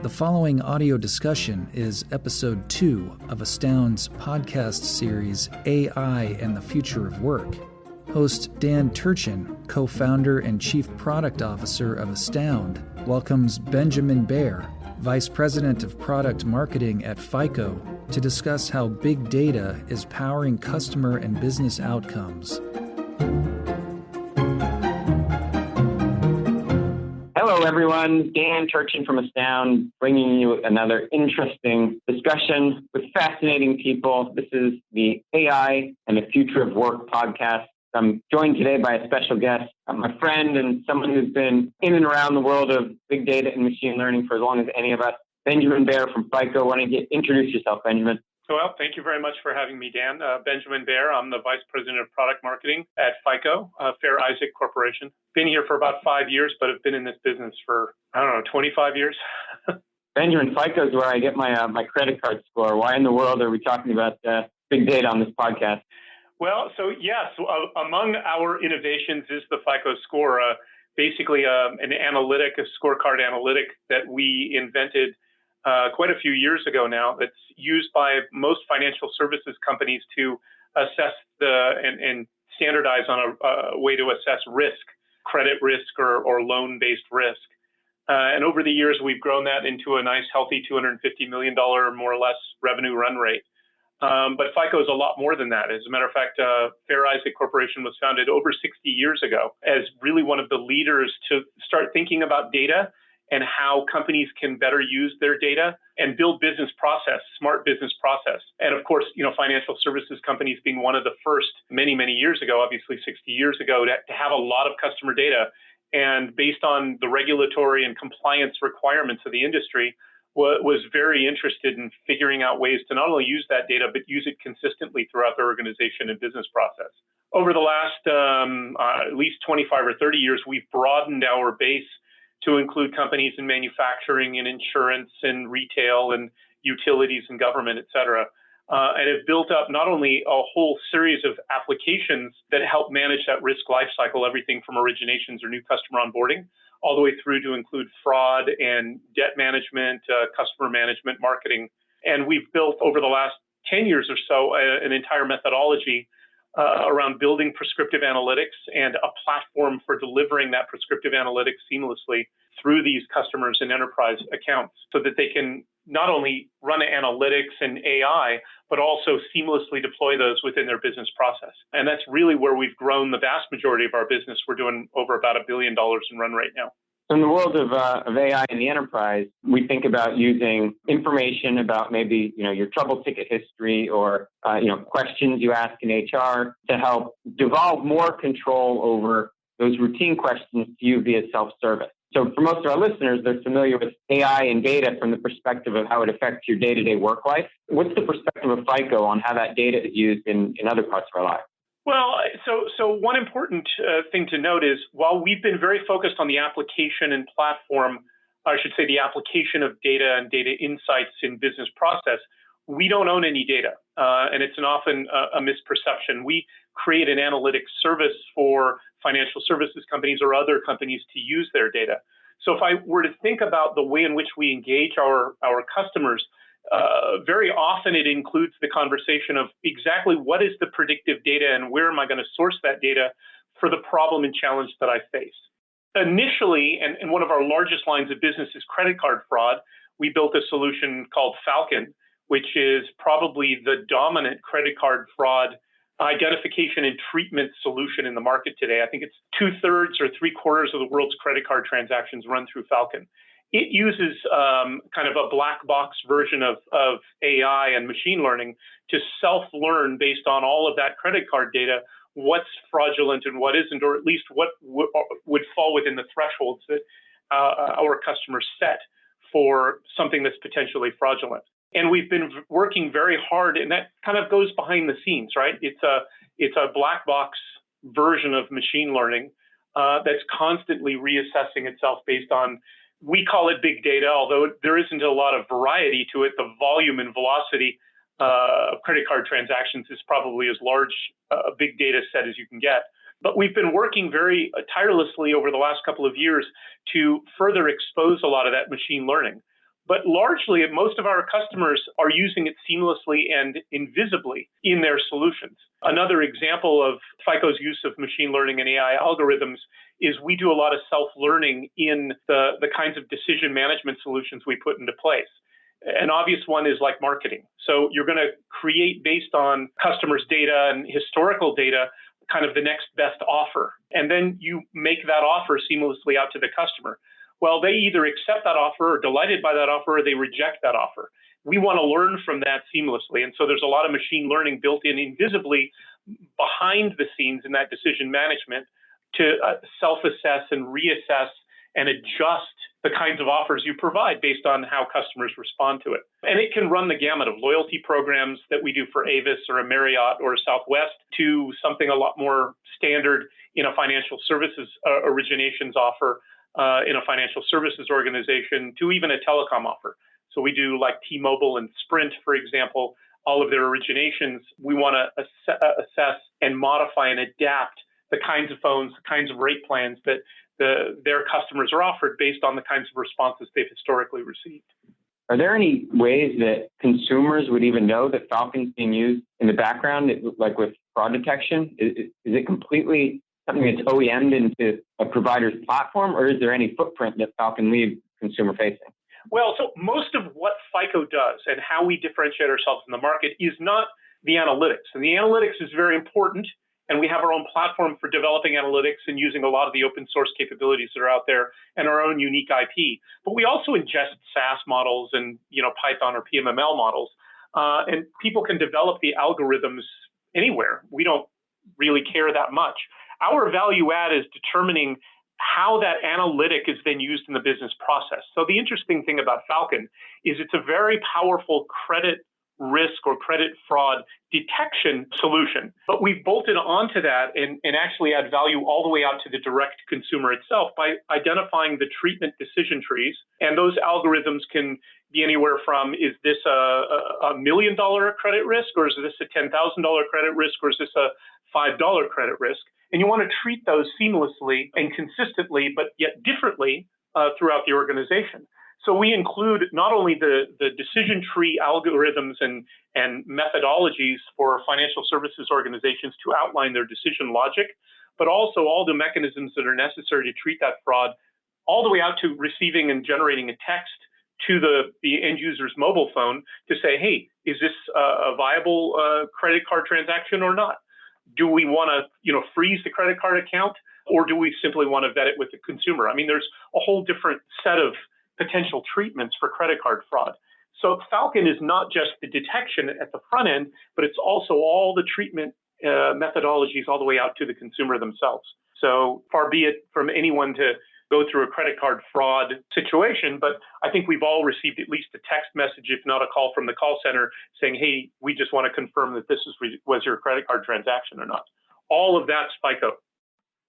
The following audio discussion is episode 2 of Astound's podcast series, AI and the Future of Work. Host Dan Turchin, co-founder and chief product officer of Astound, welcomes Benjamin Baer, vice president of product marketing at FICO, to discuss how big data is powering customer and business outcomes. Hello, everyone. Dan Turchin from Astound, bringing you another interesting discussion with fascinating people. This is the AI and the Future of Work podcast. I'm joined today by a special guest, my friend and someone who's been in and around the world of big data and machine learning for as long as any of us, Benjamin Baer from FICO. Why don't you introduce yourself, Benjamin? Well, thank you very much for having me, Dan. Benjamin Baer, I'm the Vice President of Product Marketing at FICO, Issac Corporation. Been here for about 5 years, but have been in this business for, 25 years. Benjamin, FICO is where I get my credit card score. Why in the world are we talking about big data on this podcast? Well, so yes, among our innovations is the FICO Score, basically an analytic, a scorecard analytic that we invented quite a few years ago now, that's used by most financial services companies to assess and standardize on a way to assess risk, credit risk or loan-based risk. And over the years, we've grown that into a nice, healthy $250 million more or less revenue run rate. But FICO is a lot more than that. As a matter of fact, Issac Corporation was founded over 60 years ago as really one of the leaders to start thinking about data and how companies can better use their data and build business process, smart business process. And of course, financial services companies being one of the first many, many years ago, obviously 60 years ago, to have a lot of customer data. And based on the regulatory and compliance requirements of the industry, was very interested in figuring out ways to not only use that data, but use it consistently throughout their organization and business process. Over the last at least 25 or 30 years, we've broadened our base to include companies in manufacturing and insurance and retail and utilities and government, et cetera. And have built up not only a whole series of applications that help manage that risk lifecycle, everything from originations or new customer onboarding, all the way through to include fraud and debt management, customer management, marketing. And we've built over the last 10 years or so an entire methodology around building prescriptive analytics and a platform for delivering that prescriptive analytics seamlessly through these customers and enterprise accounts so that they can not only run analytics and AI, but also seamlessly deploy those within their business process. And that's really where we've grown the vast majority of our business. We're doing over about $1 billion in run rate now. In the world of AI in the enterprise, we think about using information about maybe your trouble ticket history or questions you ask in HR to help devolve more control over those routine questions to you via self-service. So for most of our listeners, they're familiar with AI and data from the perspective of how it affects your day-to-day work life. What's the perspective of FICO on how that data is used in other parts of our life? Well, so one important thing to note is while we've been very focused on the application and platform, I should say the application of data and data insights in business process, we don't own any data. And it's often a misperception. We create an analytics service for financial services companies or other companies to use their data. So if I were to think about the way in which we engage our customers, very often it includes the conversation of exactly what is the predictive data and where am I going to source that data for the problem and challenge that I face. Initially, and one of our largest lines of business is credit card fraud, we built a solution called Falcon, which is probably the dominant credit card fraud identification and treatment solution in the market today. I think it's 2/3 or 3/4 of the world's credit card transactions run through Falcon. It uses kind of a black box version of AI and machine learning to self-learn based on all of that credit card data, what's fraudulent and what isn't, or at least what would fall within the thresholds that our customers set for something that's potentially fraudulent. And we've been working very hard, and that kind of goes behind the scenes, right? It's a black box version of machine learning that's constantly reassessing itself based on, we call it big data, although there isn't a lot of variety to it. The volume and velocity of credit card transactions is probably as large a big data set as you can get. But we've been working very tirelessly over the last couple of years to further expose a lot of that machine learning. But largely, most of our customers are using it seamlessly and invisibly in their solutions. Another example of FICO's use of machine learning and AI algorithms is we do a lot of self-learning in the kinds of decision management solutions we put into place. An obvious one is like marketing. So you're going to create, based on customers' data and historical data, kind of the next best offer. And then you make that offer seamlessly out to the customer. Well, they either accept that offer or delighted by that offer, or they reject that offer. We want to learn from that seamlessly. And so there's a lot of machine learning built in invisibly behind the scenes in that decision management to self-assess and reassess and adjust the kinds of offers you provide based on how customers respond to it. And it can run the gamut of loyalty programs that we do for Avis or a Marriott or a Southwest to something a lot more standard in a financial services originations offer in a financial services organization, to even a telecom offer. So we do like T-Mobile and Sprint, for example, all of their originations. We want to assess and modify and adapt the kinds of phones, the kinds of rate plans that their customers are offered based on the kinds of responses they've historically received. Are there any ways that consumers would even know that Falcon's being used in the background, like with fraud detection? Is it completely something that's OEM'd into a provider's platform, or is there any footprint that Falcon leaves consumer-facing? Well, so most of what FICO does and how we differentiate ourselves in the market is not the analytics. And the analytics is very important, and we have our own platform for developing analytics and using a lot of the open source capabilities that are out there and our own unique IP. But we also ingest SAS models and Python or PMML models, and people can develop the algorithms anywhere. We don't really care that much. Our value add is determining how that analytic is then used in the business process. So the interesting thing about Falcon is it's a very powerful credit risk or credit fraud detection solution. But we've bolted onto that and actually add value all the way out to the direct consumer itself by identifying the treatment decision trees. And those algorithms can be anywhere from, is this a $1 million credit risk, or is this a $10,000 credit risk, or is this a $5 credit risk? And you want to treat those seamlessly and consistently, but yet differently throughout the organization. So we include not only the decision tree algorithms and methodologies for financial services organizations to outline their decision logic, but also all the mechanisms that are necessary to treat that fraud, all the way out to receiving and generating a text to the end user's mobile phone to say, hey, is this a viable credit card transaction or not? Do we want to freeze the credit card account, or do we simply want to vet it with the consumer? I mean, there's a whole different set of potential treatments for credit card fraud. So Falcon is not just the detection at the front end, but it's also all the treatment methodologies all the way out to the consumer themselves. So far be it from anyone to go through a credit card fraud situation, but I think we've all received at least a text message, if not a call from the call center, saying, hey, we just want to confirm that this was your credit card transaction or not. All of that's FICO.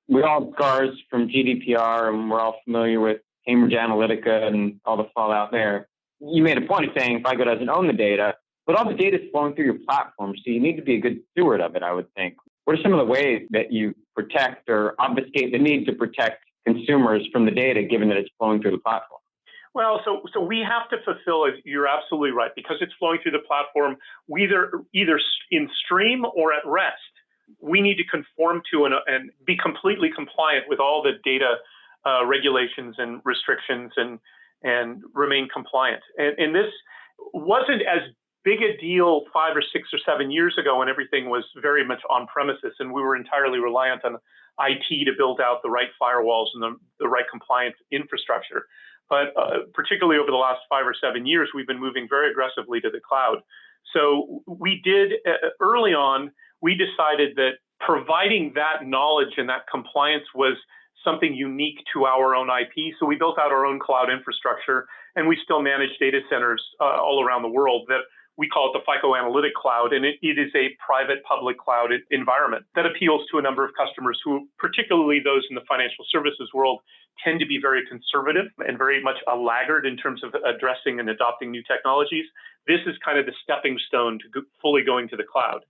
We all have scars from GDPR, and we're all familiar with Cambridge Analytica and all the fallout there. You made a point of saying FICO doesn't own the data, but all the data is flowing through your platform, so you need to be a good steward of it, I would think. What are some of the ways that you protect or obfuscate the need to protect consumers from the data, given that it's flowing through the platform? Well, so we have to fulfill it. You're absolutely right, because it's flowing through the platform, either in stream or at rest. We need to conform to and be completely compliant with all the data regulations and restrictions and remain compliant. And this wasn't as big a deal 5 or 6 or 7 years ago when everything was very much on premises and we were entirely reliant on IT to build out the right firewalls and the right compliance infrastructure. But particularly over the last 5 or 7 years, we've been moving very aggressively to the cloud. So we did, early on, we decided that providing that knowledge and that compliance was something unique to our own IP. So we built out our own cloud infrastructure, and we still manage data centers all around the world that we call it the FICO Analytic Cloud, and it is a private public cloud environment that appeals to a number of customers who, particularly those in the financial services world, tend to be very conservative and very much a laggard in terms of addressing and adopting new technologies. This is kind of the stepping stone to fully going to the cloud.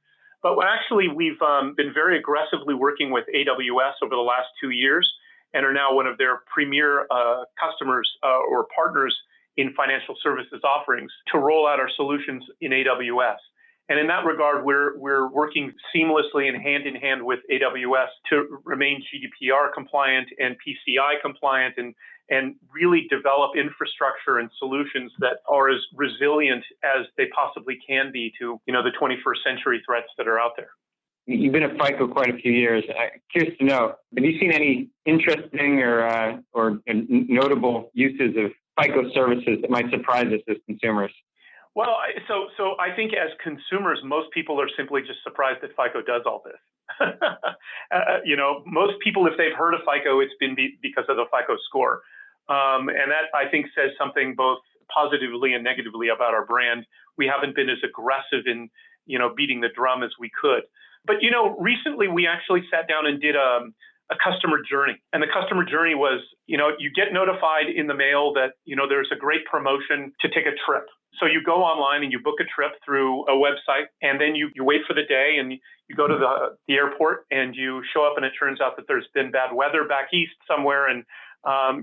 But actually, we've been very aggressively working with AWS over the last 2 years and are now one of their premier customers or partners in financial services offerings to roll out our solutions in AWS. And in that regard, we're working seamlessly and hand in hand with AWS to remain GDPR compliant and PCI compliant and really develop infrastructure and solutions that are as resilient as they possibly can be to, the 21st century threats that are out there. You've been at FICO quite a few years. Curious to know, have you seen any interesting or notable uses of FICO services that might surprise us as consumers? Well, so I think as consumers, most people are simply just surprised that FICO does all this. Most people, if they've heard of FICO, it's been because of the FICO Score. And that, I think, says something both positively and negatively about our brand. We haven't been as aggressive in, beating the drum as we could. But, recently we actually sat down and did a customer journey. And the customer journey was, you get notified in the mail that, there's a great promotion to take a trip. So you go online and you book a trip through a website, and then you wait for the day and you go to the airport and you show up, and it turns out that there's been bad weather back east somewhere, and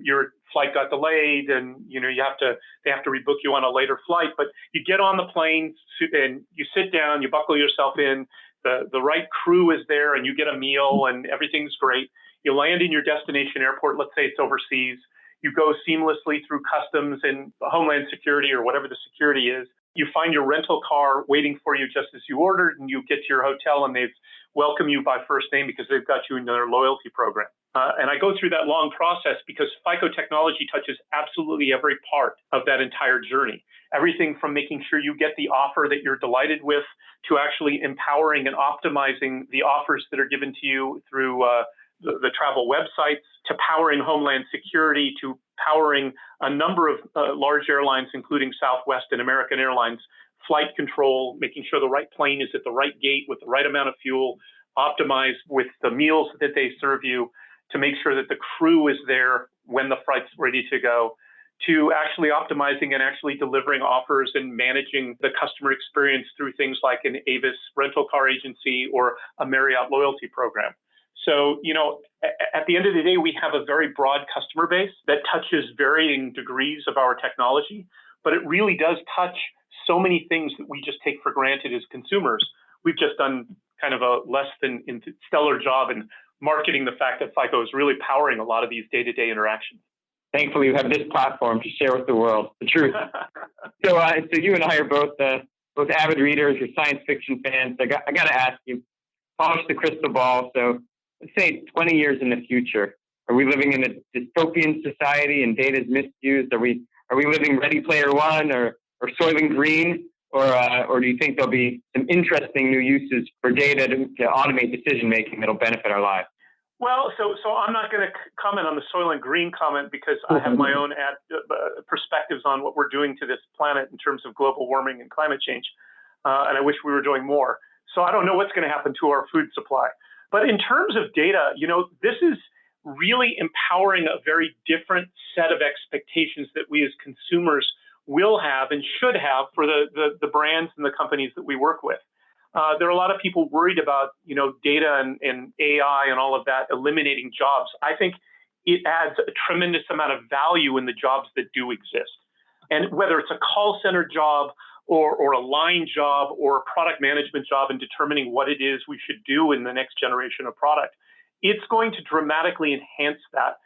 your flight got delayed, and they have to rebook you on a later flight. But you get on the plane and you sit down, you buckle yourself in, the right crew is there, and you get a meal and everything's great. You land in your destination airport, let's say it's overseas. You go seamlessly through customs and Homeland Security or whatever the security is. You find your rental car waiting for you just as you ordered, and you get to your hotel and they've welcomed you by first name because they've got you in their loyalty program. And I go through that long process because FICO technology touches absolutely every part of that entire journey. Everything from making sure you get the offer that you're delighted with to actually empowering and optimizing the offers that are given to you through the travel websites, to powering Homeland Security, to powering a number of large airlines, including Southwest and American Airlines, flight control, making sure the right plane is at the right gate with the right amount of fuel, optimized with the meals that they serve you, to make sure that the crew is there when the flight's ready to go, to actually optimizing and actually delivering offers and managing the customer experience through things like an Avis rental car agency or a Marriott loyalty program. So, at the end of the day, we have a very broad customer base that touches varying degrees of our technology, but it really does touch so many things that we just take for granted as consumers. We've just done kind of a less than stellar job in marketing the fact that FICO is really powering a lot of these day-to-day interactions. Thankfully, you have this platform to share with the world the truth. So you and I are both avid readers, you're science fiction fans. I got to ask you, polish the crystal ball. So let's say 20 years in the future, are we living in a dystopian society and data is misused? Are we living Ready Player One or Soylent Green? Or do you think there'll be some interesting new uses for data to automate decision making that'll benefit our lives? Well, so I'm not going to comment on the Soylent Green comment because I have my own perspectives on what we're doing to this planet in terms of global warming and climate change, and I wish we were doing more. So I don't know what's going to happen to our food supply. But in terms of data, this is really empowering a very different set of expectations that we as consumers will have and should have for the brands and the companies that we work with. There are a lot of people worried about, data and AI and all of that eliminating jobs. I think it adds a tremendous amount of value in the jobs that do exist. And whether it's a call center job or a line job or a product management job in determining what it is we should do in the next generation of product, it's going to dramatically enhance that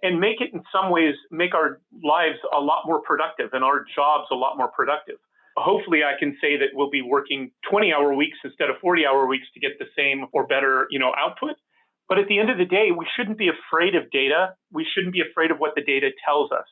and make it in some ways, make our lives a lot more productive and our jobs a lot more productive. Hopefully I can say that we'll be working 20-hour weeks instead of 40-hour weeks to get the same or better, output. But at the end of the day, we shouldn't be afraid of data. We shouldn't be afraid of what the data tells us.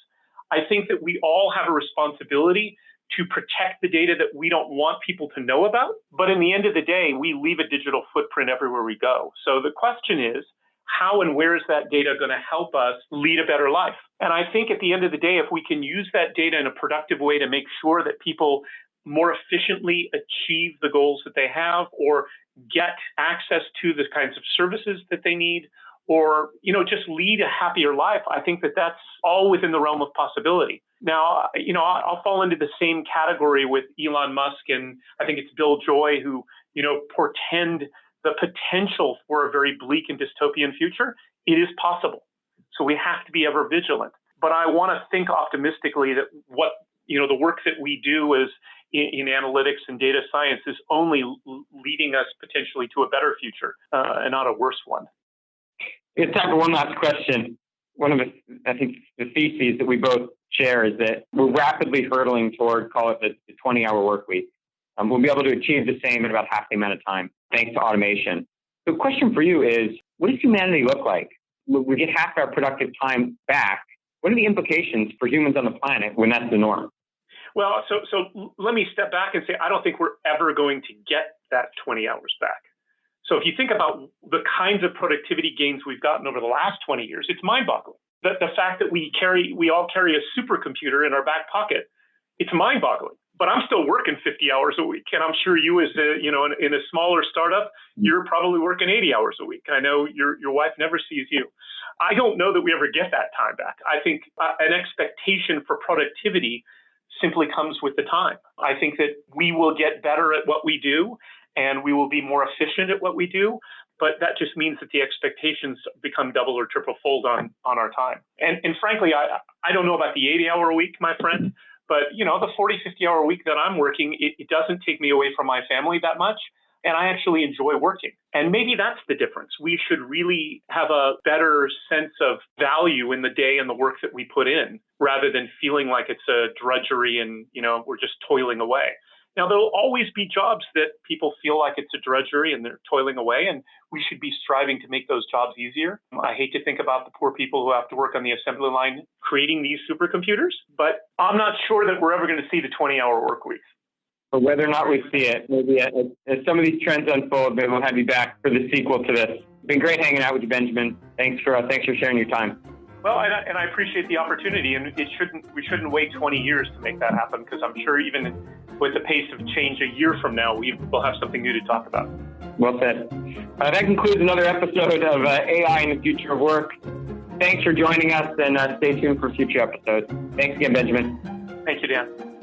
I think that we all have a responsibility to protect the data that we don't want people to know about. But in the end of the day, we leave a digital footprint everywhere we go. So the question is, how and where is that data going to help us lead a better life? And I think at the end of the day, if we can use that data in a productive way to make sure that people more efficiently achieve the goals that they have or get access to the kinds of services that they need or, just lead a happier life, I think that that's all within the realm of possibility. Now, I'll fall into the same category with Elon Musk and I think it's Bill Joy who, portend the potential for a very bleak and dystopian future. It is possible. So we have to be ever vigilant. but I want to think optimistically that the work that we do is in analytics and data science is only leading us potentially to a better future and not a worse one. It's time for one last question. One of the theses that we both share is that we're rapidly hurtling toward, call it the 20-hour work week. We'll be able to achieve the same in about half the amount of time, thanks to automation. The question for you is, what does humanity look like? We get half our productive time back. What are the implications for humans on the planet when that's the norm? Well, so let me step back and say, I don't think we're ever going to get that 20 hours back. So if you think about the kinds of productivity gains we've gotten over the last 20 years, it's mind-boggling. The fact that we all carry a supercomputer in our back pocket, it's mind-boggling. But I'm still working 50 hours a week, and I'm sure you, as in a smaller startup, you're probably working 80 hours a week. I know your wife never sees you. I don't know that we ever get that time back. I think an expectation for productivity simply comes with the time. I think that we will get better at what we do, and we will be more efficient at what we do. But that just means that the expectations become double or triple fold on our time. And frankly, I don't know about the 80-hour week, my friend. But, the 40, 50-hour week that I'm working, it doesn't take me away from my family that much. And I actually enjoy working. And maybe that's the difference. We should really have a better sense of value in the day and the work that we put in, rather than feeling like it's a drudgery and, we're just toiling away. Now, there'll always be jobs that people feel like it's a drudgery and they're toiling away, and we should be striving to make those jobs easier. I hate to think about the poor people who have to work on the assembly line creating these supercomputers, but I'm not sure that we're ever going to see the 20-hour work weeks. But whether or not we see it, maybe as some of these trends unfold, maybe we'll have you back for the sequel to this. It's been great hanging out with you, Benjamin. Thanks for sharing your time. Well, and I appreciate the opportunity, and we shouldn't wait 20 years to make that happen, because I'm sure even with the pace of change a year from now, we'll have something new to talk about. Well said. That concludes another episode of AI and the Future of Work. Thanks for joining us, and stay tuned for future episodes. Thanks again, Benjamin. Thank you, Dan.